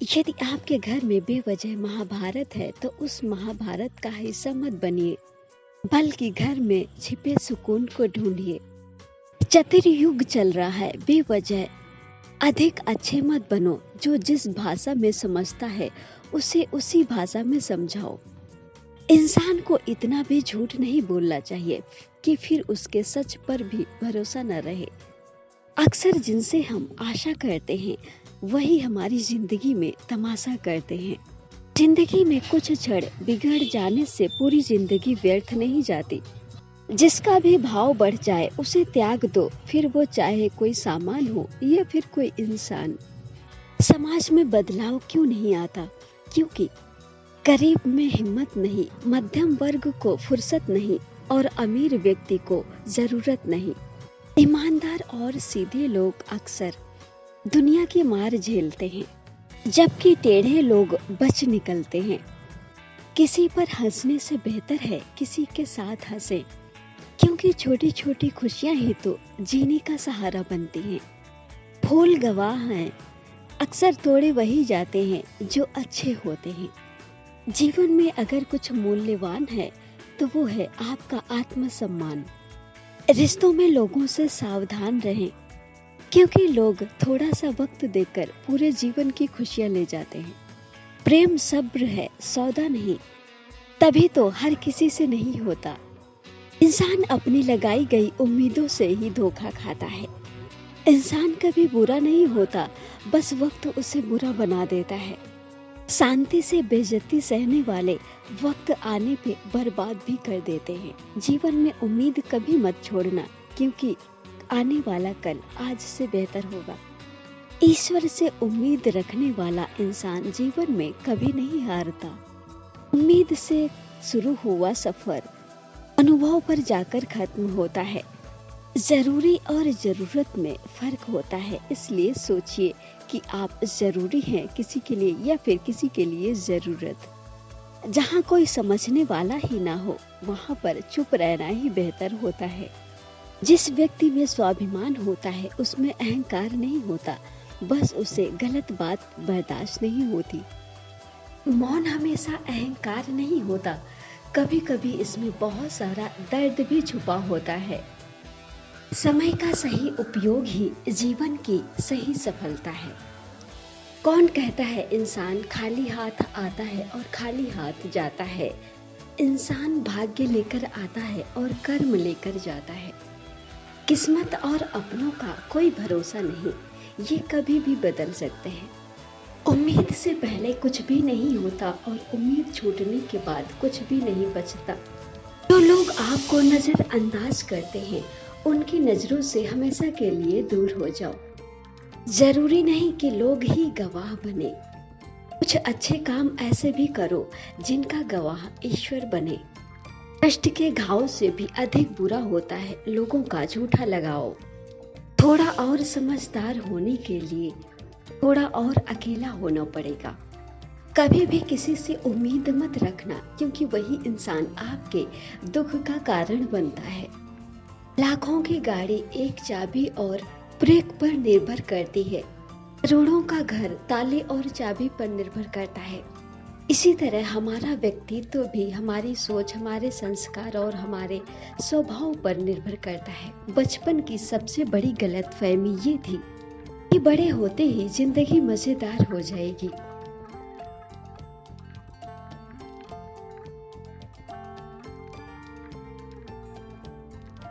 यदि आपके घर में बेवजह महाभारत है तो उस महाभारत का हिस्सा मत बनिए, बल्कि घर में छिपे सुकून को ढूंढिए। चतुर युग चल रहा है, बेवजह अधिक अच्छे मत बनो। जो जिस भाषा में समझता है उसे उसी भाषा में समझाओ। इंसान को इतना भी झूठ नहीं बोलना चाहिए कि फिर उसके सच पर भी भरोसा न रहे। अक्सर जिनसे हम आशा करते हैं वही हमारी जिंदगी में तमाशा करते हैं। जिंदगी में कुछ क्षण बिगड़ जाने से पूरी जिंदगी व्यर्थ नहीं जाती। जिसका भी भाव बढ़ जाए उसे त्याग दो, फिर वो चाहे कोई सामान हो या फिर कोई इंसान। समाज में बदलाव क्यों नहीं आता? क्योंकि गरीब में हिम्मत नहीं, मध्यम वर्ग को फुर्सत नहीं और अमीर व्यक्ति को जरूरत नहीं। ईमानदार और सीधे लोग अक्सर दुनिया की मार झेलते हैं, जबकि टेढ़े लोग बच निकलते हैं। किसी पर हंसने से बेहतर है किसी के साथ हंसे, क्योंकि छोटी छोटी खुशियां ही तो जीने का सहारा बनती हैं। फूल गवाह हैं, अक्सर तोड़े वही जाते हैं जो अच्छे होते हैं। जीवन में अगर कुछ मूल्यवान है तो वो है आपका आत्मसम्मान। रिश्तों में लोगों से सावधान रहें, क्योंकि लोग थोड़ा सा वक्त देकर पूरे जीवन की खुशियां ले जाते हैं। प्रेम सब्र है, सौदा नहीं, तभी तो हर किसी से नहीं होता। इंसान अपनी लगाई गई उम्मीदों से ही धोखा खाता है। इंसान कभी बुरा नहीं होता, बस वक्त उसे बुरा बना देता है। शांति से बेइज्जती सहने वाले वक्त आने पे बर्बाद भी कर देते हैं। जीवन में उम्मीद कभी मत छोड़ना, क्योंकि आने वाला कल आज से बेहतर होगा। ईश्वर से उम्मीद रखने वाला इंसान जीवन में कभी नहीं हारता। उम्मीद से शुरू हुआ सफर अनुभव पर जाकर खत्म होता है। जरूरी और जरूरत में फर्क होता है, इसलिए सोचिए कि आप जरूरी हैं किसी के लिए या फिर किसी के लिए जरूरत। जहाँ कोई समझने वाला ही ना हो वहाँ पर चुप रहना ही बेहतर होता है। जिस व्यक्ति में स्वाभिमान होता है उसमें अहंकार नहीं होता, बस उसे गलत बात बर्दाश्त नहीं होती। मौन हमेशा अहंकार नहीं होता, कभी कभी इसमें बहुत सारा दर्द भी छुपा होता है। समय का सही उपयोग ही जीवन की सही सफलता है। कौन कहता है इंसान खाली हाथ आता है और खाली हाथ जाता है? इंसान भाग्य लेकर आता है और कर्म लेकर जाता है। किस्मत और अपनों का कोई भरोसा नहीं, ये कभी भी बदल सकते हैं। उम्मीद से पहले कुछ भी नहीं होता और उम्मीद छूटने के बाद कुछ भी नहीं बचता। जो लोग आपको नजरअंदाज करते हैं उनकी नजरों से हमेशा के लिए दूर हो जाओ। जरूरी नहीं कि लोग ही गवाह बने। कुछ अच्छे काम ऐसे भी करो जिनका गवाह ईश्वर बने। कष्ट के घाव से भी अधिक बुरा होता है लोगों का झूठा लगाओ। थोड़ा और समझदार होने के लिए थोड़ा और अकेला होना पड़ेगा। कभी भी किसी से उम्मीद मत रखना, क्योंकि वही इंसान आपके दुख का कारण बनता है। लाखों की गाड़ी एक चाबी और ब्रेक पर निर्भर करती है। करोड़ों का घर ताले और चाबी पर निर्भर करता है। इसी तरह हमारा व्यक्तित्व भी हमारी सोच, हमारे संस्कार और हमारे स्वभाव पर निर्भर करता है। बचपन की सबसे बड़ी गलतफहमी ये थी कि बड़े होते ही जिंदगी मजेदार हो जाएगी।